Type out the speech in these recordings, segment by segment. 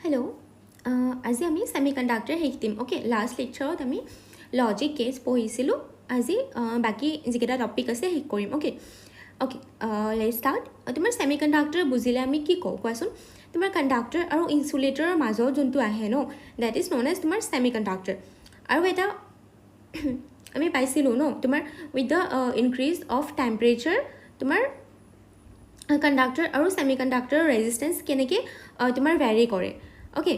Hello, আজি আমি semiconductor শিকিম ওকে লাষ্ট লেকচাৰত আমি লজিক কেছ পঢ়িছিলোঁ আজি বাকি যিকেইটা টপিক আছে শিক কৰিম ওকে ওকে লেটস ষ্টাৰ্ট তোমাৰ সেমিকন্ডাক্টৰ বুজিলে আমি কি কওঁ কোৱাচোন তোমাৰ কন্ডাক্টৰ আৰু ইনসুলেটৰৰ মাজত যোনটো আহে ন দ্যাট ইজ নন এজ তোমাৰ সেমিকন্ডাক্টৰ আৰু এটা আমি পাইছিলোঁ ন তোমাৰ with the increase of temperature তোমাৰ কন্ডাক্টৰ আৰু সেমিকন্ডাক্টৰৰ ৰেজিষ্টেন্স কেনেকৈ তোমাৰ ভ্যাৰি কৰে ওকে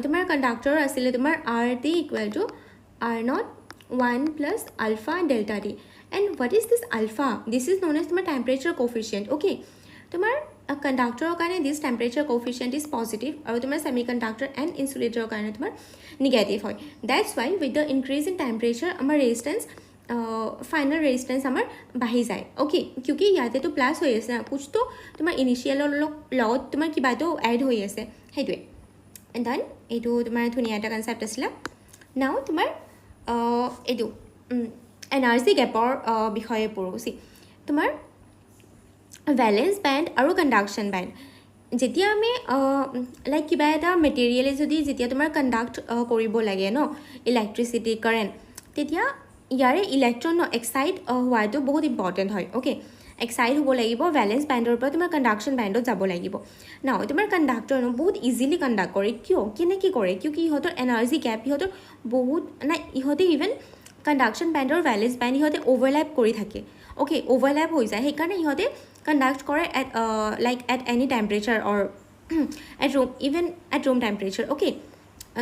তোমাৰ কন্ডাক্টৰ আছিলে তোমাৰ RT equal to R0 1 plus alpha delta T and what is this alpha this is known as তোমাৰ temperature coefficient okay তোমাৰ কন্ডাক্টৰৰ কাৰণে this temperature coefficient is positive আৰু তোমাৰ semiconductor and insulator কাৰণে তোমাৰ negative হয় that's why with the increase in temperature আমাৰ resistance final resistance आमार बाहि जाए ओके क्योंकि याते तो प्लस हो आसे कुछ तो तुमार इनिशियल লগত तुमार किबा तो एड हो आसे हेतुए एंड देन एटु तुमार धुनिया এটা কনসেপ্ট আছিল নাও तुमार एटु एनार्जी गैपर বিষয়ে পঢ়োছি तुमार ভ্যালেন্স ব্যান্ড আৰু কন্ডাকশন ব্যান্ড যেতিয়া আমি লাইক কিবা এটা মেটেৰিয়েলে যদি যেতিয়া তোমাৰ কন্ডাক্ট কৰিব লাগে ন ইলেক্ট্ৰিসিটি কাৰেন্ট তেতিয়া ইয়াৰে ইলেক্ট্ৰন এক্সাইট হোৱাটো বহুত ইম্পৰ্টেণ্ট হয় ওকে এক্সাইট হ'ব লাগিব ভ্যালেন্স ব্যান্ডৰ পৰা তোমাৰ কন্ডাকশন ব্যান্ডত যাব লাগিব নাও তোমাৰ কন্ডাক্টৰ বহুত ইজিলি কন্ডাক্ট কৰে কিয় কেনেকৈ কৰে কিউকি ইহঁতৰ এনাৰ্জি গ্যাপ ইহঁতৰ বহুত না ইহঁতে ইভেন কন্ডাকশন ব্যান্ডৰ ভ্যালেন্স ব্যান্ড ইহঁতে ওভাৰল্যাপ কৰি থাকে ওকে ওভাৰল্যাপ হৈ যায় সেইকাৰণে ইহঁতে কন্ডাক্ট কৰে at like at any temperature or at room even at room temperature okay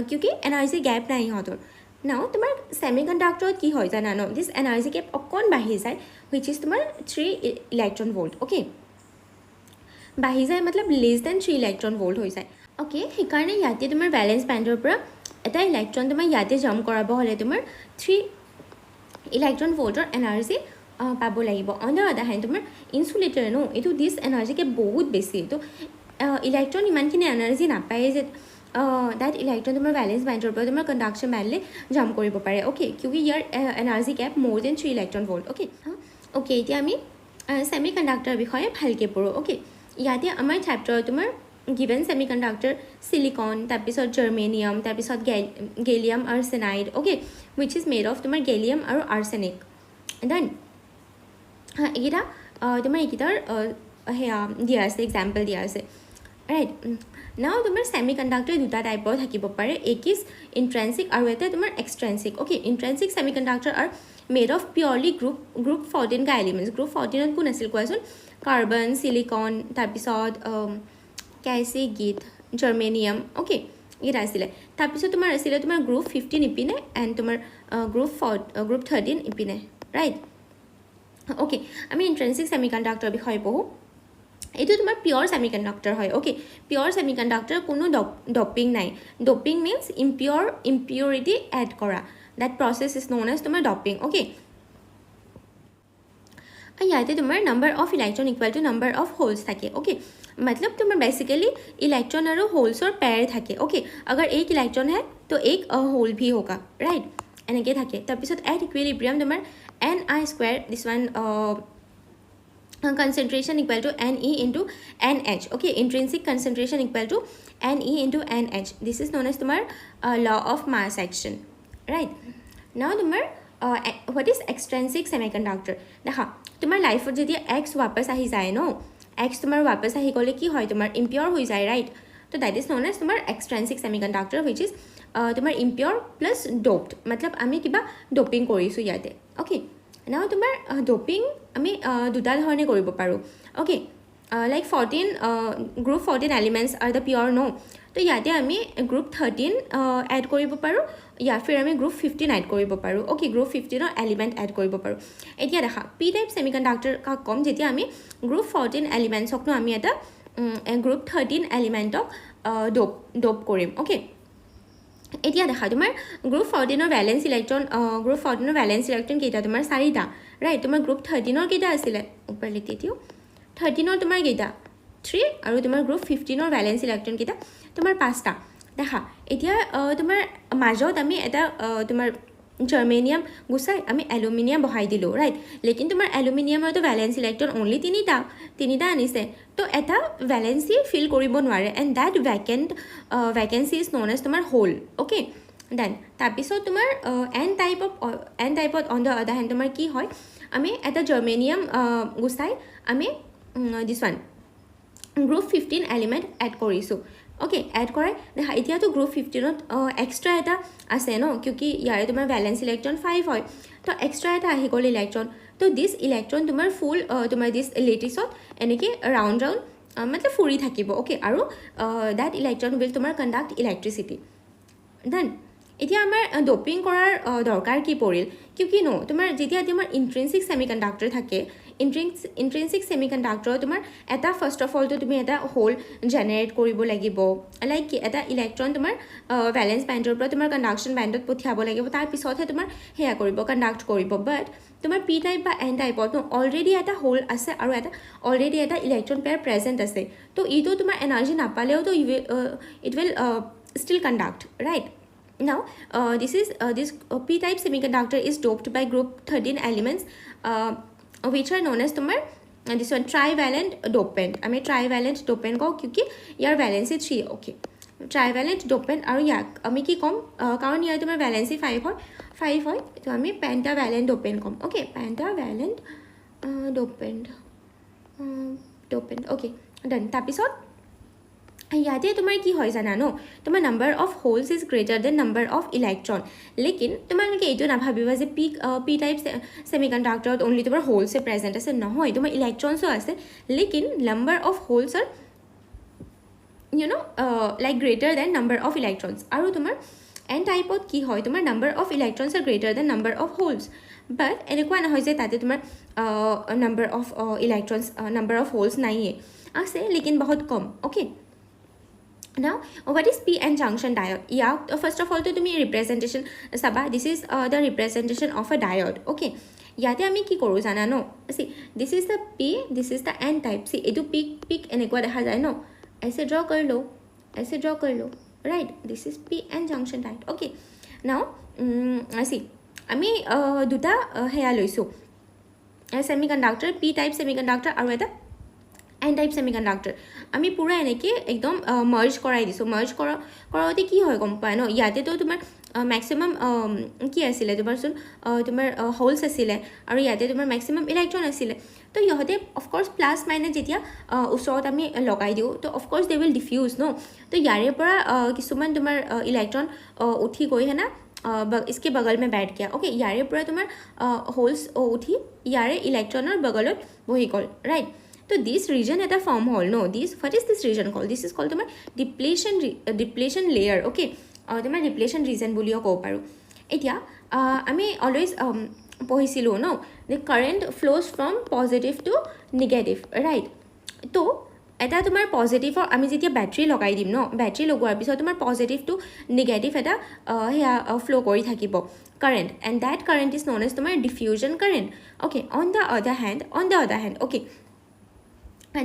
কিউকি এনাৰ্জি গ্যাপ নাই ইহঁতৰ Now, तुम्हार सेमीकंडक्टर की हो जाना नो दिस एनर्जी गैप अकन बाहि जाए व्हिच इज तुम्हार 3 इलेक्ट्रॉन वोल्ट ओके बाहि जाए मतलब लेस देन 3 इलेक्ट्रॉन वोल्ट हो जाए ओके हेकारणे याते तुम्हार बैलेंस बैंडर पर एटा इलेक्ट्रॉन तुम्हार याते जम्प कराबो हले तुम्हार 3 इलेक्ट्रॉन वोल्टर एनर्जी पाबो লাগিব ऑन द अदर हैंड तुम्हार इन्सुलेटर नो एटु दिस एनर्जी के बहुत बेसी तो इलेक्ट्रॉन इमानखिनि एनर्जी नापाय जे that electron तुम्हार वैलेंस बैंडर पर तुम्हार कंडक्शन बैंडले जम्प কৰিব পাৰে ओके क्योंकि यार energy gap more than 3 electron volt okay okay এতিয়া আমি সেমিকন্ডাক্টৰ বিষয়ে ভালকে পঢ়ো ওকে ইয়াতে আমাৰ চ্যাপ্টাৰ তোমাৰ गिवन सेमिकंडक्टर सिलिकॉन তাৰপিছত জাৰ্মেনিয়াম তাৰপিছত gallium arsenide okay which is made of তোমাৰ গেলিয়াম আৰু আৰ্ছেনিক দেন এটা তোমাৰ একিটাৰ হেয়া দিয়া আছে एग्जांपल দিয়া আছে राइट नाउ तुम्हार सेमिकंडक्टर दुटा टाइपर থাকিব পাৰে एक इज इंट्रिंसिक और এটা তোমার extrinsic okay intrinsic semiconductor are made of purely group 14 का एलिमेंट्स ग्रुप 14 কোন আছিল কোৱাচোন কাৰ্বন সিলিকন তাৰপিছত कैसे गीत জাৰ্মেনিয়াম ओके এটা আছিল তাৰপিছত তোমাৰ আছিল তোমাৰ গ্ৰুপ 15 ইপিনে এন্ড তোমাৰ গ্ৰুপ 13 ইপিনে ৰাইট ओके আমি इंट्रिंसिक सेमिकंडक्टर বিষয়ে পঢ়ো এইটো তোমাৰ পিওৰ সেমিকন্ডাক্টৰ হয় ওকে পিওৰ সেমিকন্ডাক্টৰ কোনো ডপিং নাই ডপিং মিন্স ইম্পিউৰিটি এড কৰা that process is known as তোমাৰ ডপিং ওকে ইয়াতে তোমাৰ number of electron equal to number of holes থাকে ओके मतलब तुम्हार बेसिकली इलेक्ट्रॉन और होल्स और पैर থাকে ओके अगर एक इलेक्ट्रॉन है तो एक होल भी होगा राइट এনেকৈ থাকে তাৰপিছত এট ইকুইলিব্ৰিয়াম তোমাৰ ni² this one concentration equal to Ne into NH okay intrinsic concentration equal to Ne into NH this is known as tumar law of mass action right now tumar what is extrinsic semiconductor dekha tumar life jodi x wapas ahi jaye no x tumar wapas ahi gole ki hoy tumar impure hoi jaye right so that is known as tumar extrinsic semiconductor which is tumar impure plus doped matlab ami kiba doping korisu yate okay now तुम्हार doping আমি দুটা ধৰণে কৰিব পাৰো okay like 14 group 14 elements are the pure নো তো ইয়াতে আমি গ্ৰুপ 13 এড কৰিব পাৰো या फिर আমি গ্ৰুপ 15 এড কৰিব পাৰো ওকে গ্ৰুপ 15 ৰ এলিমেন্ট এড কৰিব পাৰো এতিয়া দেখা পি টাইপ সেমিকন্ডাক্টৰ কা কম যেতিয়া আমি গ্ৰুপ 14 এলিমেন্টছক নো আমি এটা গ্ৰুপ 13 এলিমেন্টক ডোপ কৰিম ওকে এতিয়া দেখা তোমাৰ গ্ৰুপ 14 ৰ ভ্যালেন্স ইলেক্ট্ৰন গ্ৰুপ 14 ৰ ভ্যালেন্স ইলেক্ট্ৰন কেইটা তোমাৰ 4টা ৰাইট তোমাৰ গ্ৰুপ 13 ৰ কেইটা আছিল ওপৰ লিখি দিও 13 ৰ তোমাৰ কেইটা 3 আৰু তোমাৰ গ্ৰুপ 15 ৰ ভ্যালেন্স ইলেক্ট্ৰন কেইটা তোমাৰ 5টা দেখা এতিয়া তোমাৰ মাজত আমি এটা তোমাৰ জাৰ্মেনিয়াম গুচাই আমি এলুমিনিয়াম বহাই দিলোঁ ৰাইট লেকিন তোমাৰ এলুমিনিয়ামৰতো ভেলেন্স ইলেক্ট্ৰন অনলি তিনিটা আনিছে তো এটা ভেলেন্সি ফিল কৰিব নোৱাৰে and that vacancy is known as তোমাৰ হোল অ'কে দেন তাৰপিছত তোমাৰ এন টাইপত অন দ্য আদাৰ হেণ্ড তোমাৰ কি হয় আমি এটা জাৰ্মেনিয়াম গুচাই আমি this one group 15 element add কৰিছোঁ অ'কে এড কৰাই দেখা এতিয়াতো গ্ৰুপ 15ত এক্সট্ৰা এটা আছে ন কিউকি ইয়াৰে তোমাৰ ভেলেন্স ইলেক্ট্ৰন 5 হয় তো এক্সট্ৰা এটা আহি গ'ল ইলেক্ট্ৰন তো দিছ ইলেক্ট্ৰন তোমাৰ ফুল তোমাৰ দিছ লেটিছত এনেকৈ ৰাউণ্ড মানে ফুৰি থাকিব অ'কে আৰু দেট ইলেক্ট্ৰন উইল তোমাৰ কণ্ডাক্ট ইলেক্ট্ৰিচিটি দেন এতিয়া আমাৰ ডপিং কৰাৰ দৰকাৰ কি পৰিল কিউকি ন তোমাৰ যেতিয়া তোমাৰ ইন্ট্ৰিনচিক ছেমিকণ্ডাক্টৰ থাকে ইন্ট্ৰিনচিক ছেমিকণ্ডাক্টৰ তোমাৰ এটা ফাৰ্ষ্ট অফ অলটো তুমি এটা হোল জেনেৰেট কৰিব লাগিব লাইক এটা ইলেক্ট্ৰন তোমাৰ ভেলেন্স বেণ্ডৰ পৰা তোমাৰ কণ্ডাকশ্যন বেণ্ডত পঠিয়াব লাগিব তাৰপিছতহে তোমাৰ সেয়া কৰিব কণ্ডাক্ট কৰিব বাট তোমাৰ পি টাইপ বা এন টাইপত অলৰেডি এটা হোল আছে আৰু এটা অলৰেডি এটা ইলেক্ট্ৰন পেয়াৰ প্ৰেজেণ্ট আছে তো ইটো তোমাৰ এনাৰ্জি নাপালেওতো it will still conduct right Now, this p-type semiconductor is doped by group 13 elements, which are known as this one trivalent dopant. I mean trivalent dopant ko kyunki yar valency 3 okay. Trivalent dopant aru yak ami ki kom karon yar tumar valency 5 hoy to ami pentavalent dopant kom okay pentavalent dopant okay done tapisot ইয়াতে তোমাৰ কি হয় জানা ন তোমাৰ number of holds is greater than number of electron লেকিন তোমালোকে এইটো নাভাবিবা যে পি টাইপ ছেমিকণ্ডাক্টৰত অনলি তোমাৰ হোলছে প্ৰেজেণ্ট আছে নহয় তোমাৰ ইলেক্ট্ৰনছো আছে লেকিন number of holes are like greater than number of electrons আৰু তোমাৰ এন টাইপত কি হয় তোমাৰ number of electrons are greater than number of holes but এনেকুৱা নহয় যে তাতে তোমাৰ number of electrons number of holes নাইয়ে আছে লেকিন বহুত কম okay Now, what is P-N junction diode? Yeah, first of all, to me representation. Sabah, this is the representation of a diode. Okay. Yate ami ki koru jana no. See, this is the P, this is the N type. See, etu peak enekwa dekha jay no. Aise draw kar lo. Right. This is P-N junction diode. Okay. Now, see, ami duta heya loisu. Semiconductor P-type semiconductor aru eta N type semiconductor আমি পুৰা এনেকৈ একদম merge কৰাই দিছোঁ merge কৰাওঁতে কি হয় গম পায় ন ইয়াতেতো তোমাৰ মেক্সিমাম কি আছিলে তোমাৰচোন তোমাৰ হোলছ আছিলে আৰু ইয়াতে তোমাৰ মেক্সিমাম ইলেক্ট্ৰন আছিলে তো ইহঁতে অফক'ৰ্ছ প্লাছ মাইনাছ যেতিয়া ওচৰত আমি লগাই দিওঁ তো অফক'ৰ্ছ দে উইল ডিফিউজ ন তো ইয়াৰে পৰা কিছুমান তোমাৰ ইলেক্ট্ৰন উঠি গৈ হেনা इसके बगल में बैठ गया ओके यारे पूरा तुम्हार होल्स उठी यारे इलेक्ट्रॉनर बगलत बहि गल राइट तो दिस रीजन एटा फॉर्म हल नो this what is this region called this is called तुम्हार डिप्लेशन लेयर ओके और तुम्हार डिप्लेशन रीजन बुलिओ कब पारो एटिया आमी ऑलवेज पढिसिलो नो the current flows from positive to negative right तो এটা তোমাৰ পজিটিভৰ আমি যেতিয়া বেটাৰী লগাই দিম ন বেটাৰী লগোৱাৰ পিছত তোমাৰ পজিটিভ টু নেগেটিভ এটা হেয়া ফ্লো কৰি থাকিব current and that current is known as তোমাৰ diffusion current okay on the other hand okay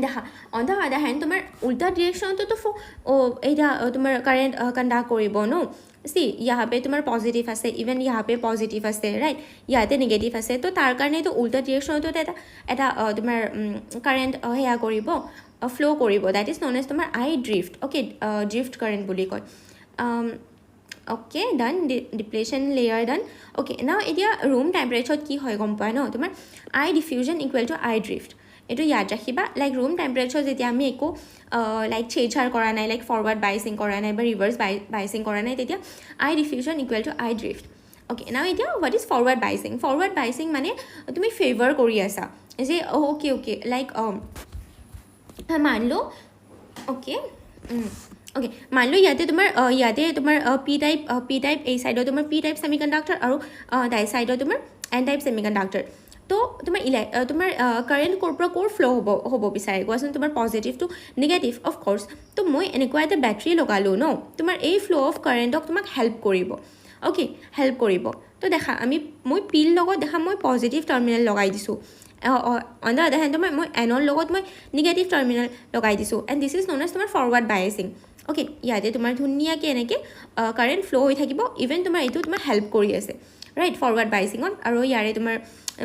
দেখা অন দ্য আদাৰ হেণ্ড তোমাৰ উল্টা ডিৰেকশ্যনটোতো এইটা তোমাৰ কাৰেণ্ট কণ্ডাক্ট কৰিব ন সি यहाँ पे तुम्हार पॉजिटिव আছে इवन यहाँ पे पॉजिटिव আছে राइट ইয়াতে নেগেটিভ আছে তো তাৰ কাৰণে তো উল্টা ডিৰেকশ্যনটো এটা তোমাৰ কাৰেণ্ট হেয়া কৰিব ফ্লো কৰিব দ্যাট ইজ নন এজ তোমাৰ আই ড্ৰিফ্ট অ'কে ড্ৰিফ্ট কাৰেণ্ট বুলি কয় অ'কে ডান ডিপ্লেশ্যন লেয়াৰ ডান অ'কে নাও এতিয়া ৰুম টেম্পাৰেচাৰত কি হয় গম পোৱা ন তোমাৰ আই diffusion equal to I drift এইটো ইয়াদ ৰাখিবা লাইক ৰুম টেম্পাৰেচাৰ যেতিয়া আমি একো লাইক চেঞ্জাৰ কৰা নাই লাইক ফৰৱাৰ্ড বাইচিং কৰা নাই বা ৰিভাৰ্ছ বাইচিং কৰা নাই তেতিয়া আই diffusion equal to I drift okay নাও এতিয়া হোৱাট ইজ ফৰৱাৰ্ড বাইচিং মানে তুমি ফেভাৰ কৰি আছা যে অ'কে লাইক मान लो ओके मान लो ইয়াতে তোমাৰ পি টাইপ এই সাইডত তোমাৰ পি টাইপ সেমিকন্ডাক্টৰ আৰু দাই সাইডত তোমাৰ এন টাইপ সেমিকন্ডাক্টৰ তো তোমাৰ কাৰেণ্ট ক'ৰ ফ্লো হ'ব বিচাৰে কোৱাচোন তোমাৰ positive to negative of course তো মই এনেকুৱা এটা বেটাৰী লগালোঁ ন তোমাৰ এই ফ্লো অফ কাৰেণ্টক তোমাক হেল্প কৰিব অ'কে হেল্প কৰিব তো দেখা মই পিৰ লগত দেখা মই পজিটিভ টাৰ্মিনেল লগাই দিছোঁ অন দ্য আদাৰ হেণ্ড মই এনৰ লগত মই নিগেটিভ টাৰ্মিনেল লগাই দিছোঁ and this is known as তোমাৰ ফৰৱাৰ্ড বায়াচিং অ'কে ইয়াতে তোমাৰ ধুনীয়াকৈ এনেকৈ কাৰেণ্ট ফ্ল' হৈ থাকিব ইভেন তোমাৰ এইটো তোমাৰ হেল্প কৰি আছে ৰাইট ফৰৱাৰ্ড বাইচিঙত আৰু ইয়াৰে তোমাৰ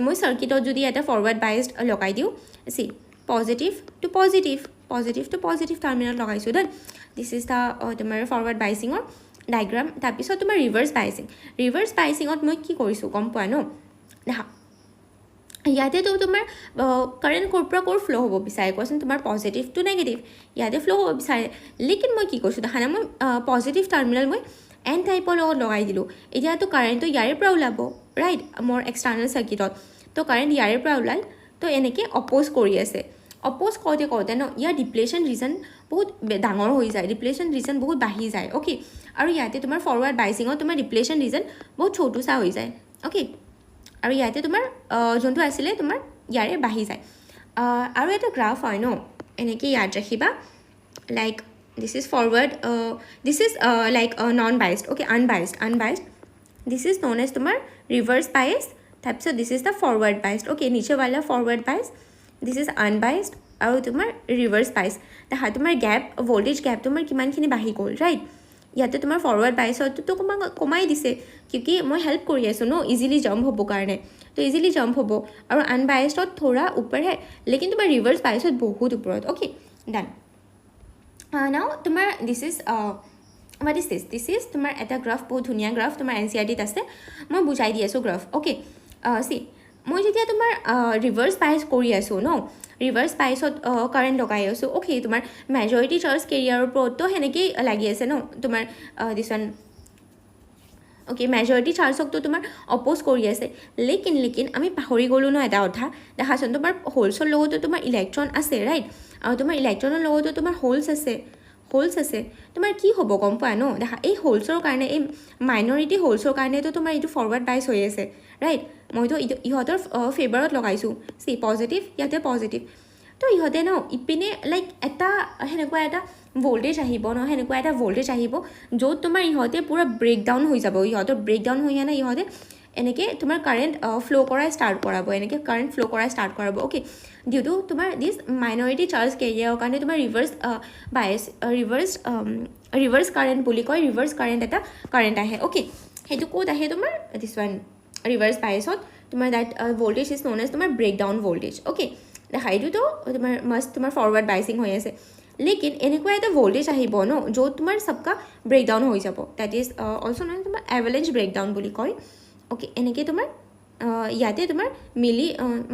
মই চাৰ্কিটত যদি এটা ফৰৱাৰ্ড বাইচ লগাই দিওঁ P positive to positive terminal লগাইছোঁ দেন দিছ ইজ দ্য তোমাৰ ফৰৱাৰ্ড বাইচিঙৰ ডাইগ্ৰাম তাৰপিছত তোমাৰ ৰিভাৰ্ছ বাইচিঙত মই কি কৰিছোঁ গম পোৱা ন দেখা ইয়াতেতো তোমাৰ কাৰেণ্ট ক'ৰ পৰা ক'ৰ ফ্ল' হ'ব বিচাৰে কোৱাচোন তোমাৰ পজিটিভ টু নেগেটিভ ইয়াতে ফ্ল' হ'ব বিচাৰে লেকিন মই কি কৰিছোঁ দেখা নাই মই পজিটিভ টাৰ্মিনেল মই এন টাইপৰ লগত লগাই দিলোঁ এতিয়াতো কাৰেণ্টটো ইয়াৰে পৰা ওলাব ৰাইট মোৰ এক্সটাৰ্নেল চাৰ্কিটত তো কাৰেণ্ট ইয়াৰে পৰা ওলাল তো এনেকৈ অপ'জ কৰি আছে অপ'জ কৰোঁতে ন ইয়াৰ ডিপ্লেশ্যন ৰিজন বহুত ডাঙৰ হৈ যায় ডিপ্লেশ্যন ৰিজন বহুত বাঢ়ি যায় অ'কে আৰু ইয়াতে তোমাৰ ফৰৱাৰ্ড বাইচিঙত তোমাৰ ডিপ্লেশ্যন ৰিজন বহুত চৌটোচা হৈ যায় অ'কে আৰু ইয়াতে তোমাৰ যোনটো আছিলে তোমাৰ ইয়াৰে বাঢ়ি যায় আৰু এটা গ্ৰাফ হয় ন এনেকৈ ইয়াত ৰাখিবা like this is forward this is like known biased okay unbiased this is known as তোমাৰ ৰিভাৰ্ছ বাইচ তাৰপিছত this is the forward biased okay নিচেৱালা forward bias this is unbiased আৰু তোমাৰ ৰিভাৰ্ছ বাইচ দেখা তোমাৰ গেপ ভল্টেজ গেপ তোমাৰ কিমানখিনি বাঢ়ি গ'ল ৰাইট ইয়াতে তোমাৰ ফৰৱাৰ্ড বাইচতো কমাই দিছে কিউকি মই হেল্প কৰি আছোঁ ন ইজিলি জাম্প হ'ব কাৰণে তো ইজিলি জাম্প হ'ব আৰু আনবাইচত থোৰা ওপৰ হে লেকিন তোমাৰ ৰিভাৰ্ছ বাইচত বহুত ওপৰত অ'কে ডান নাও তোমাৰ this is what is this is তোমাৰ এটা গ্ৰাফ বহুত ধুনীয়া গ্ৰাফ তোমাৰ NCERTত আছে মই বুজাই দি আছোঁ গ্ৰাফ অ'কে চি মই যেতিয়া তোমাৰ ৰিভাৰ্ছ বাইচ কৰি আছোঁ ন ৰিভাৰ্ছ বাইচত কাৰেণ্ট লগাই আছোঁ অ'কে তোমাৰ মেজৰিটি চাৰ্জ কেৰিয়াৰৰ ওপৰতো সেনেকেই লাগি আছে ন তোমাৰ দিছ অ'কে মেজৰিটি চাৰ্জকতো তোমাৰ অপ'জ কৰি আছে লেকিন আমি পাহৰি গ'লোঁ ন এটা কথা দেখাচোন তোমাৰ হোলছৰ লগতো তোমাৰ ইলেক্ট্ৰন আছে ৰাইট আৰু তোমাৰ ইলেক্ট্ৰনৰ লগতো তোমাৰ হোলছ আছে তোমাৰ কি হ'ব গম পোৱা ন দেখা এই হোলছৰ কাৰণে এই মাইনৰিটি হোলছৰ কাৰণেতো তোমাৰ এইটো ফৰৱাৰ্ড বাইচ হৈ আছে ৰাইট মইতো ইহঁতৰ ফেভাৰত লগাইছোঁ চি পজিটিভ ইয়াতে পজিটিভ তো ইহঁতে ন ইপিনে লাইক এটা সেনেকুৱা এটা ভল্টেজ আহিব ন সেনেকুৱা এটা ভল্টেজ আহিব য'ত তোমাৰ ইহঁতে পূৰা ব্ৰেকডাউন হৈ যাব ইহঁতৰ ব্ৰেকডাউন হৈ আনে ইহঁতে এনেকৈ তোমাৰ কাৰেণ্ট ফ্ল' কৰাই ষ্টাৰ্ট কৰাব অ'কে ডিউ টু তোমাৰ দিছ মাইনৰিটি চাৰ্জ কেৰিয়াৰৰ কাৰণে তোমাৰ ৰিভাৰ্ছ কাৰেণ্ট বুলি কয় ৰিভাৰ্ছ কাৰেণ্ট এটা কাৰেণ্ট আহে অ'কে সেইটো ক'ত আহে তোমাৰ দিছ ওৱান ৰিভাৰ্ছ বাইচত তোমাৰ that voltage is known as তোমাৰ ব্ৰেকডাউন ভল্টেজ অ'কে দেখা এইটোতো তোমাৰ মাষ্ট তোমাৰ ফৰৱাৰ্ড বাইচিং হৈ আছে লেকিন এনেকুৱা এটা ভল্টেজ আহিব ন য'ত তোমাৰ সবকা ব্ৰেকডাউন হৈ যাব দেট ইজ অলছ' ন'ন তোমাৰ এভালেঞ্চ ব্ৰেকডাউন বুলি কয় অ'কে এনেকৈ তোমাৰ ইয়াতে তোমাৰ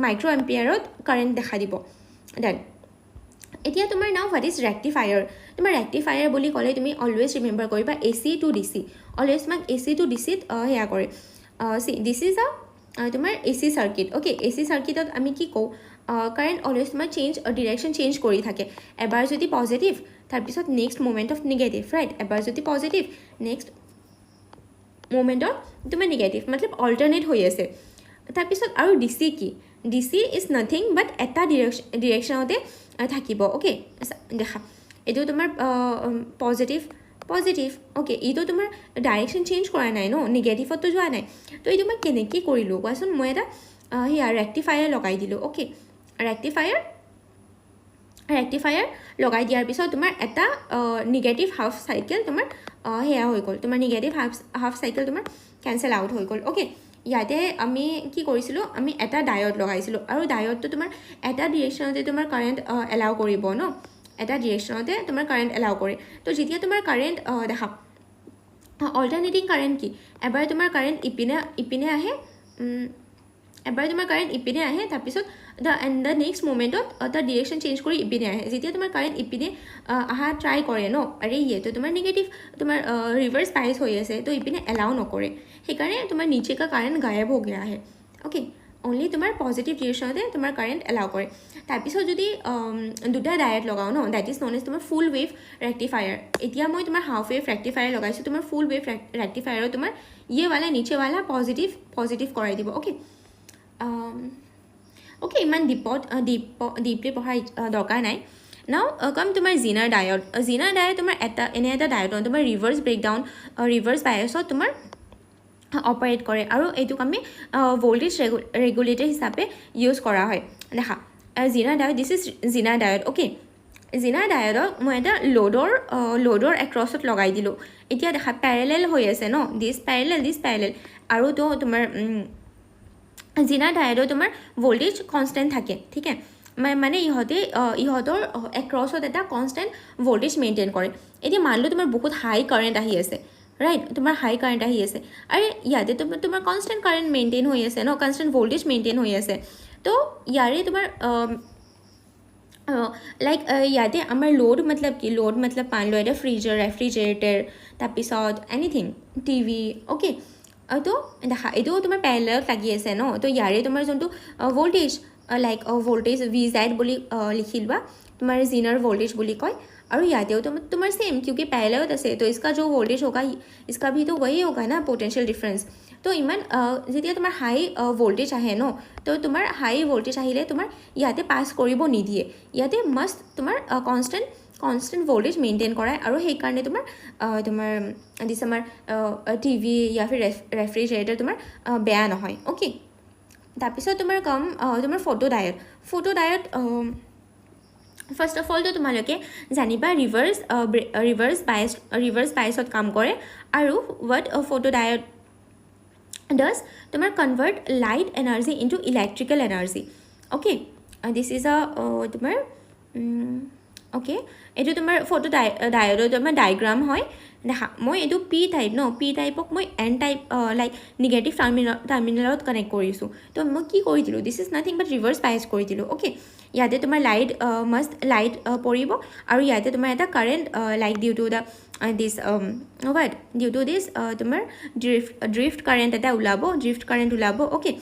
মাইক্ৰ' এম্পিয়াৰত কাৰেণ্ট দেখা দিব দেন এতিয়া তোমাৰ নাও হোৱাট ইজ ৰেক্টিফায়াৰ তোমাৰ ৰেক্টিফায়াৰ বুলি ক'লে তুমি অলৱেজ ৰিমেম্বাৰ কৰিবা AC to DC অলৱেজ তোমাক AC to DCত সেয়া কৰে চি দিছ ইজ তোমাৰ AC চাৰ্কিট অ'কে AC চাৰ্কিটত আমি কি কওঁ কাৰেণ্ট অলৱেজ তোমাৰ ডিৰেকশ্যন চেঞ্জ কৰি থাকে এবাৰ যদি পজিটিভ তাৰপিছত next moment of negative right এবাৰ যদি পজিটিভ নেক্সট মুমেণ্টত তোমাৰ নিগেটিভ মতলব অল্টাৰনেট হৈ আছে তাৰপিছত আৰু DC কি DC ইজ নাথিং বাট এটা ডিৰেকশ্যনতে থাকিব অ'কে দেখা এইটো তোমাৰ পজিটিভ অ'কে এইটো তোমাৰ ডাইৰেকশ্যন চেঞ্জ কৰা নাই ন নিগেটিভতো যোৱা নাই তো এইটো মই কেনেকৈ কৰিলোঁ কোৱাচোন মই এটা সেয়া ৰেক্টিফায়াৰ লগাই দিলোঁ অ'কে ৰেক্টিফায়াৰ লগাই দিয়াৰ পিছত তোমাৰ এটা নিগেটিভ হাফ চাইকেল তোমাৰ সেয়া হৈ গ'ল তোমাৰ নিগেটিভ হাফ চাইকেল তোমাৰ কেঞ্চেল আউট হৈ গ'ল অ'কে ইয়াতে আমি কি কৰিছিলোঁ আমি এটা ডায়ড লগাইছিলোঁ আৰু ডায়ডটো তোমাৰ এটা ডিৰেকশ্যনতে তোমাৰ কাৰেণ্ট এলাউ কৰিব ন এটা ডিৰেকশ্যনতে তোমাৰ কাৰেণ্ট এলাউ কৰে তো যেতিয়া তোমাৰ কাৰেণ্ট দেখা অল্টাৰনেটিং কাৰেণ্ট কি এবাৰ তোমাৰ কাৰেণ্ট ইপিনে আহে তাৰপিছত দ্য নেক্সট মুমেণ্টত দ্য ডিৰেকশ্যন চেঞ্জ কৰি ইপিনে আহে যেতিয়া তোমাৰ কাৰেণ্ট ইপিনে অহা ট্ৰাই কৰে ন আৰে ইয়েতো তোমাৰ নিগেটিভ তোমাৰ ৰিভাৰ্ছ বাইচ হৈ আছে তো ইপিনে এলাউ নকৰে সেইকাৰণে তোমাৰ নিচে কা কাৰেণ্ট গায়ব হৈ গয়া আহে অ'কে অনলি তোমাৰ পজিটিভ ডিৰেকশ্যনতে তোমাৰ কাৰেণ্ট এলাউ কৰে তাৰপিছত যদি দুটা ডায়েট লগাওঁ ন দেট ইজ ন'ন এজ তোমাৰ ফুল ৱেভ ৰেক্টিফায়াৰ এতিয়া মই তোমাৰ হাফ ৱেভ ৰেক্টিফায়াৰ লগাইছোঁ তোমাৰ ফুল ৱেভ ৰেক্টিফায়াৰত তোমাৰ ইয়েৱালা নিচেৱালা পজিটিভ কৰাই দিব অ'কে ইমান ডিপলি পঢ়াৰ দৰকাৰ নাই নাও কাম তোমাৰ জিনাৰ ডায়ড তোমাৰ এনে এটা ডায়ড তোমাৰ ৰিভাৰ্ছ ব্ৰেকডাউন ৰিভাৰ্ছ বায়ছত তোমাৰ অপাৰেট কৰে আৰু এইটোক আমি ভল্টেজ ৰেগুলেটৰ হিচাপে ইউজ কৰা হয় দেখা জিনাৰ ডায়ড দিছ ইজ জিনাৰ ডায়ড অ'কে জিনাৰ ডায়ডক মই এটা লোডৰ এক্ৰছত লগাই দিলোঁ এতিয়া দেখা পেৰেলেল হৈ আছে ন দিছ পেৰেলেল আৰু তো তোমাৰ জিনাৰ ডায়োডৰ তোমাৰ ভল্টেজ কনষ্টেণ্ট থাকে ঠিক আছে মানে ইহঁতৰ এক্ৰছত এটা কনষ্টেণ্ট ভল্টেজ মেইনটেইন কৰে এতিয়া মানিলো তোমাৰ বহুত হাই কাৰেণ্ট আহি আছে ৰাইট তোমাৰ হাই কাৰেণ্ট আহি আছে আৰু ইয়াতে তোমাৰ কনষ্টেণ্ট কাৰেণ্ট মেইনটেইন হৈ আছে ন কনষ্টেণ্ট ভল্টেজ মেইনটেইন হৈ আছে তো ইয়াৰে তোমাৰ লাইক ইয়াতে আমাৰ লোড মতলব কি লোড মতলব পান লো এটা ফ্ৰিজাৰ ৰেফ্ৰিজাৰেটৰ তাৰপিছত এনিথিং টিভি অ'কে তো দেখা এইটো তোমাৰ পেৰেলেলত লাগি আছে ন তো ইয়াৰে তোমাৰ যোনটো voltage like voltage V Z বুলি লিখি লোৱা তোমাৰ জিনাৰ ভল্টেज বুলি কয় और यादें तो तुम्हारे सेम क्योंकि पहले होता से तो इसका जो वोल्टेज होगा इसका भी तो वही होगा ना पोटेंशियल डिफरेंस तो इमान যেতিয়া তোমাৰ হাই ভোল্টেজ আহে ন তো তোমাৰ হাই ভোল্টেজ আহিলে তোমাৰ ইয়াতে পাস কৰিব নিদিয়ে ইয়াতে মাষ্ট তোমাৰ কনষ্টেণ্ট ভোল্টেজ মেইনটেইন কৰায় আৰু সেইকাৰণে তোমাৰ দিছ আমাৰ টিভি या फिर ৰেফ্ৰিজাৰেটৰ তোমাৰ বেয়া নহয় ওকে তাৰপিছত তোমাৰ কম তোমাৰ photo diode first of all তো তোমালোকে জানিবা ৰিভাৰ্ছ বায়াছত কাম কৰে আৰু what ফটো ডায়োড does তোমার convert light energy into electrical energy okay this is a তোমার okay এটো তোমার ফটো ডায়োডৰ তোমাৰ ডায়াগ্ৰাম হয় দেখা মই এটো পি টাইপ ন পি টাইপক মই এন টাইপ লাইক নিগেটিভ টাৰ্মিনেলত কানেক্ট কৰিছোঁ তো মই কি কৰি দিলোঁ this is nothing but reverse bias কৰি দিলোঁ অ'কে ইয়াতে তোমাৰ মাষ্ট লাইট পৰিব আৰু ইয়াতে তোমাৰ এটা current like due to the this what due to this তোমাৰ drift current এটা ওলাব drift current ওলাব okay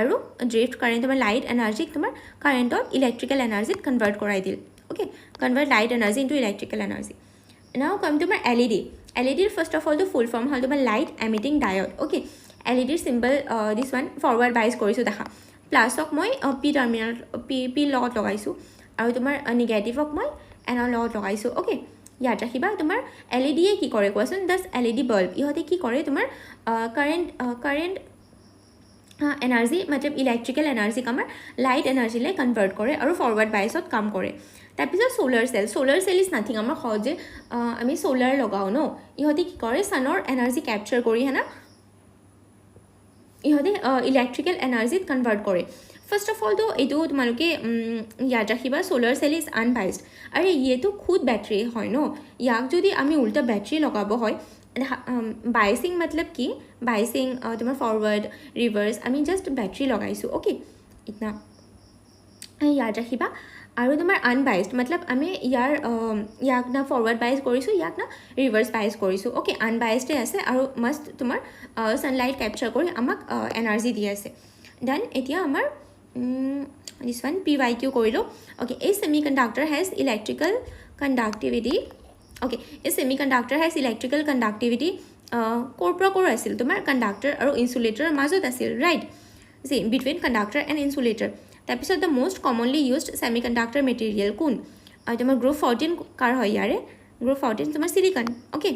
আৰু drift current তোমাৰ light energy তোমাৰ কাৰেণ্টত ইলেক্ট্ৰিকেল এনাৰ্জিত কনভাৰ্ট কৰাই দিল okay convert light energy into electrical energy now come to my led first of all the full form হল তোমাৰ light emitting diode okay led symbol this one forward bias কৰিছো দেখা প্লাছক মই P terminal P লগত লগাইছো আৰু তোমাৰ নিগেটিভক মই এনৰ লগত লগাইছো okay ইয়াত ৰাখিবা তোমাৰ LED কি কৰে কোৱাচোন দাস LED বাল্ব ইহঁতে কি কৰে তোমাৰ কাৰেণ্ট এনাৰ্জি मतलब ইলেক্ট্ৰিকেল এনাৰ্জি কামাৰ লাইট এনাৰ্জিলৈ কনভাৰ্ট কৰে আৰু ফৰৱাৰ্ড বায়াছত কাম কৰে তাৰপিছত সোলাৰ সেল ইজ নাথিং আমাৰ সহজে আমি সোলাৰ লগাও ন ইহঁতে কি কৰে ছানৰ এনাৰ্জি কেপচাৰ কৰি হেনা ইহঁতে ইলেক্ট্ৰিকেল এনাৰ্জিত কনভাৰ্ট কৰে ফাৰ্ষ্ট অফ অল তো এইটো তোমালোকে ইয়াত ৰাখিবা সোলাৰ সেল ইজ আনবাইজড আৰু ইয়েতো খুদ বেটাৰী হয় ন ইয়াক যদি আমি উল্টা বেটাৰী লগাব হয় বায়াসিং मतलब কি বায়াসিং তোমাৰ ফৰৱাৰ্ড ৰিভাৰ্ছ আমি জাষ্ট বেটাৰী লগাইছোঁ অ'কে ইতনা ইয়াত ৰাখিবা আৰু তোমাৰ আনবাইজড मतलब আমি ইয়াক না ফৰৱাৰ্ড বায়াস কৰিছোঁ ইয়াক না ৰিভাৰ্ছ বায়াস কৰিছোঁ অ'কে আনবায়াসডে আছে আৰু মাষ্ট তোমাৰ ছানলাইট কেপচাৰ কৰি আমাক এনাৰ্জি দি আছে দেন এতিয়া আমাৰ this one PYQ কৰিলোঁ okay a semiconductor has electrical conductivity okay a semiconductor has electrical conductivity কৰ পৰা কৰ আছিল তোমাৰ কণ্ডাক্টৰ আৰু ইনসুলেটৰৰ মাজত আছিল right see between conductor and insulator তাৰপিছত the most commonly used semiconductor material কোন তোমাৰ গ্ৰুপ 14 কাৰ হয় ইয়াৰে গ্ৰুপ 14 তোমাৰ সিলিকন okay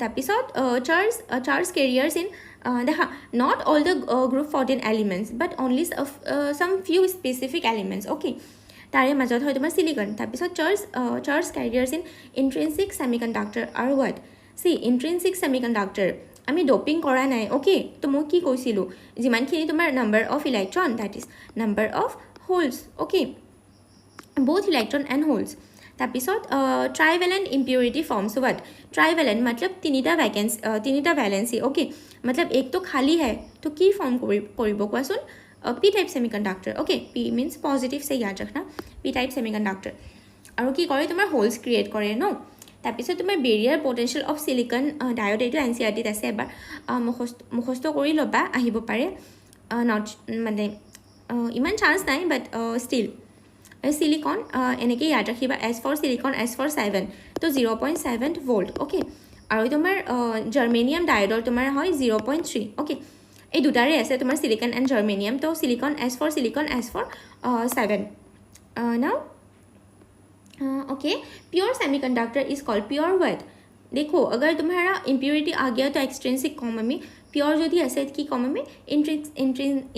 তাৰপিছত charge carriers in দেখা not all the group 14 elements but only some few specific elements okay তাৰে মাজত হয় তোমাৰ সিলিকন তাৰপিছত charge carriers in intrinsic semiconductor আৰু what see intrinsic semiconductor আমি ডপিং কৰা নাই okay তো মই কি কৈছিলোঁ যিমানখিনি তোমাৰ number of electron that is number of holes okay both electron and holes তাৰপিছত trivalent impurity forms what trivalent मतलब তিনিটা ভ্যালেন্সি okay मतलब एक तो खाली है तो की फॉर्म কৰিব কোৱাচোন p type semiconductor okay p means positive সে याद रखना p টাইপ সেমিকন্ডাক্টৰ আৰু কি কৰে তোমাৰ হোলস ক্ৰিয়েট কৰে ন তাৰপিছত তোমাৰ barrier potential of silicon diode এইটো এনসিআৰটিত আছে এবাৰ মুখস্থ কৰি ল'বা আহিব পাৰে নট মানে ইমান চান্স নাই বাট ষ্টিল silicon এনেকৈ ইয়াদ ৰাখিবা s for silicon s for 7 তো 0.7 ভোল্ট okay আৰু তোমাৰ জাৰ্মেনিয়াম ডায়োডৰ তোমাৰ হয় 0.3 okay এই দুটাৰে আছে তোমাৰ silicon and germanium তো silicon s for silicon s for 7 now okay pure semiconductor is called pure what देखो अगर तुम्हारा impurity आ गया तो extrinsic कॉम में pure जो दी ऐसे की कॉम में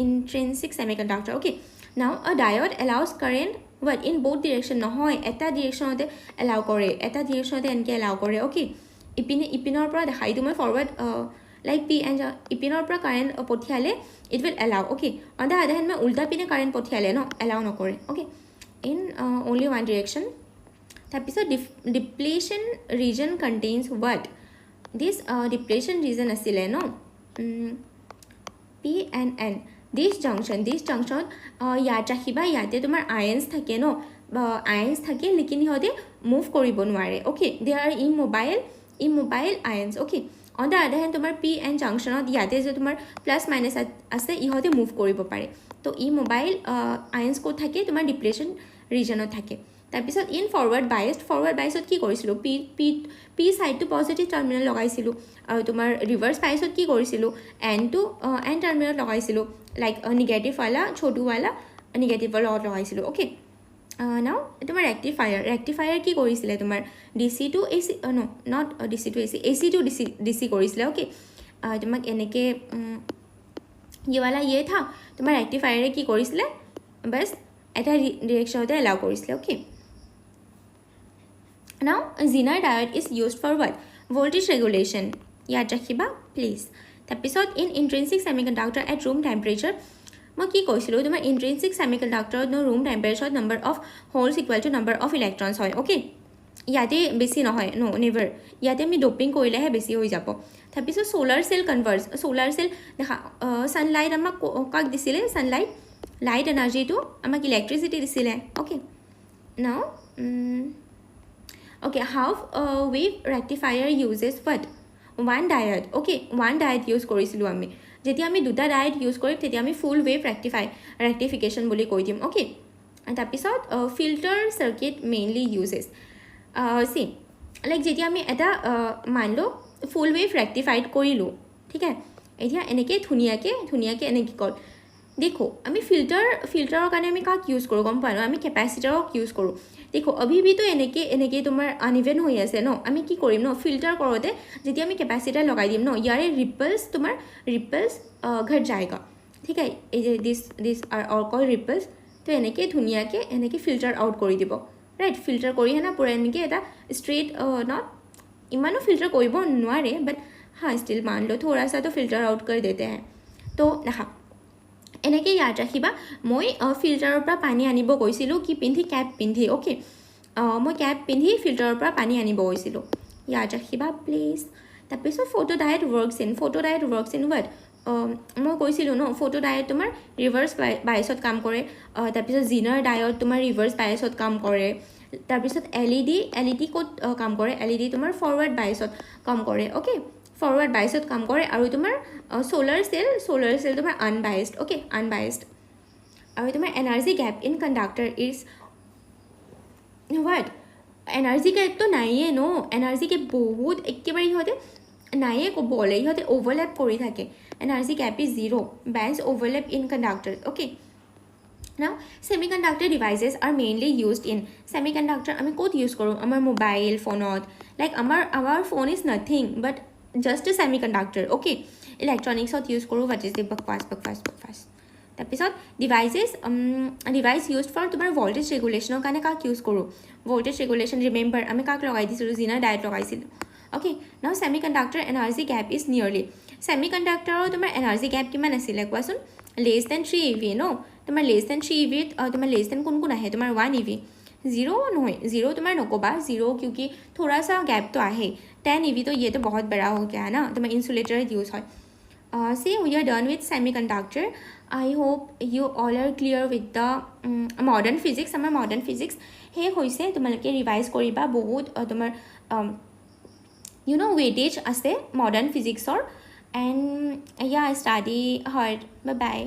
intrinsic semiconductor okay now a diode allows current what in both direction নহয় এটা directionতে allow কৰে এটা directionতে এনকে allow কৰে okay ইপিনৰ পৰা দেখাই তুমি ফৰৱাৰ্ড লাইক পি এণ্ড ইপিনৰ পৰা কাৰেণ্ট পঠিয়ালে it will allow okay on the other hand মই উল্টা পিনে কাৰেণ্ট পঠিয়ালে ন এলাউ নকৰে okay in only one direction তাৰপিছত ডিপ্লেশ্যন ৰিজন কণ্টেইনছ ৱাট দিছ ডিপ্লেশ্যন ৰিজন আছিলে ন পি এণ্ড এন দিছ জংচনত ইয়াত ৰাখিবা ইয়াতে তোমাৰ আয়ন্স থাকে ন আয়ন্স থাকে লেকিন সিহঁতে মুভ কৰিব নোৱাৰে okay they are immobile ions okay on the other hand তোমাৰ পি এণ্ড জাংচনত ইয়াতে যে তোমাৰ প্লাছ মাইনাছ আছে ইহঁতে মুভ কৰিব পাৰে তো ইমোবাইল আয়ন্স ক'ত থাকে তোমাৰ ডিপ্লেশ্যন ৰিজনত থাকে তাৰপিছত ইন ফৰৱাৰ্ড বায়ছত কি কৰিছিলোঁ পি ছাইডটো পজিটিভ টাৰ্মিনেল লগাইছিলোঁ আৰু তোমাৰ ৰিভাৰ্ছ বায়ছত কি কৰিছিলোঁ এন টাৰ্মিনেল লগাইছিলোঁ লাইক নিগেটিভৱালা ছোটোৱালা নিগেটিভৰ লগত লগাইছিলোঁ অ'কে নাও তোমাৰ ৰেক্টিফায়াৰ কি কৰিছিলে তোমাৰ DC to AC not DC to AC to DC কৰিছিলে অ'কে তোমাক এনেকৈ ইয়ে থা তোমাৰ ৰেক্টিফায়াৰে কি কৰিছিলে বাছ এটা ডিৰেকশ্যনতে এলাউ কৰিছিলে okay now Zener diode is used for what voltage regulation ইয়াত ৰাখিবা প্লিজ তাৰপিছত in intrinsic semiconductor at room temperature মই কি কৈছিলোঁ তোমাৰ ইন্ট্ৰিনচিক ছেমিকণ্ডাক্টৰত ৰুম টেম্পাৰেচাৰত number of holes equal to number of electrons হয় অ'কে ইয়াতে বেছি নহয় নেভাৰ ইয়াতে আমি ডপিং কৰিলেহে বেছি হৈ যাব তাৰপিছত চ'লাৰ চেল দেখা ছানলাইট আমাক কাক দিছিলে লাইট এনাৰ্জিটো আমাক ইলেক্ট্ৰিচিটি দিছিলে okay now okay half wave rectifier uses what one diode okay one diode use কৰিছিলোঁ আমি যেতিয়া আমি দুটা ডায়েট ইউজ কৰিম তেতিয়া আমি ফুল ৱেভ ৰেক্টিফিকেশ্যন বুলি কৈ দিম অ'কে তাৰপিছত filter circuit mainly uses like যেতিয়া আমি এটা মান লওঁ ফুল ৱেভ ৰেক্টিফাইড কৰিলোঁ ঠিক আছে এতিয়া এনেকৈ ধুনীয়াকৈ এনেকৈ কল দেখো আমি ফিল্টাৰৰ কাৰণে আমি কাক ইউজ কৰোঁ গম পোৱা ন আমি কেপাচিটাৰক ইউজ কৰোঁ দেখো অভিভিটো এনেকৈ তোমাৰ আনইভেন হৈ আছে ন আমি কি কৰিম ন ফিল্টাৰ কৰোঁতে যেতিয়া আমি কেপাচিটাৰ লগাই দিম ন ইয়াৰে ৰিপলছ ঘট যায়গা ঠিক আছে এই যে দিছ আৰ কল ৰিপলছ তো এনেকৈ ধুনীয়াকৈ এনেকৈ ফিল্টাৰ আউট কৰি দিব ৰাইট ফিল্টাৰ কৰি হেনা পূৰা এনেকৈ এটা ষ্ট্ৰেইট নট ইমানো ফিল্টাৰ কৰিব নোৱাৰে বাট হা ষ্টিল মান লো থোৰা সা তো ফিল্টাৰ আউট কৰি দেতে হে তো দেখা এনেকৈ ইয়াত ৰাখিবা মই ফিল্টাৰৰ পৰা পানী আনিব গৈছিলোঁ কি পিন্ধি কেপ পিন্ধি অ'কে মই কেপ পিন্ধি ফিল্টাৰৰ পৰা পানী আনিব গৈছিলোঁ ইয়াত ৰাখিবা প্লিজ তাৰপিছত photo diode works in what মই কৈছিলোঁ ন ফটো ডায়েট তোমাৰ ৰিভাৰ্ছ বায়ছত কাম কৰে তাৰপিছত জিনাৰ ডায়েট তোমাৰ ৰিভাৰ্ছ বায়ছত কাম কৰে তাৰপিছত LED ক'ত কাম কৰে LED তোমাৰ ফৰৱাৰ্ড বায়ছত কাম কৰে অ'কে ফৰৱাৰ্ড বায়ছত কাম কৰে আৰু তোমাৰ solar cell তোমাৰ unbiased okay unbiased আৰু তোমাৰ energy gap in conductor is what energy gap তো নাইয়ে ন এনাৰ্জি গ্যাপ বহুত একেবাৰে ইহঁতে নাইয়ে ক'বলে ইহঁতে ওভাৰলেপ কৰি থাকে energy gap is 0 bands overlap in conductors okay now semiconductor devices are mainly used in semiconductor আমি ক'ত ইউজ কৰোঁ আমাৰ মোবাইল ফোনত লাইক আমাৰ phone is nothing but just a semiconductor okay electronics ot use koro what is the bakwas তাৰপিছত device use for তোমাৰ voltage ৰেগুলেশ্যনৰ কাৰণে কাক ইউজ কৰোঁ ভল্টেজ ৰেগুলেশ্যন ৰিমেম্বাৰ আমি কাক লগাই দিছিলোঁ জিনাৰ ডায়েট লগাইছিলোঁ okay now semiconductor energy gap is nearly ছেমিকণ্ডাক্টৰৰ তোমাৰ এনাৰ্জি গ্যাপ কিমান আছিলে কোৱাচোন লেছ দেন 3 EV ন তোমাৰ লেছ দেন 3 EV তোমাৰ লেছ দেন কোন আহে তোমাৰ 1 EV 0 নহয় 0 তোমাৰ নক'বা 0 क्योंकि थोड़ा सा गैप तो आहे 10 EV तो ये तो बहुत बड़ा हो गया है ना तो मैं इंसुलेटर यूज़ है see we are done with semiconductor I hope you all are clear with the modern physics আমাৰ modern physics হে হৈছে তোমালোকে ৰিভাইজ কৰিবা বহুত তোমাৰ you know weightage আছে modern physicsৰ and yeah study hard bye bye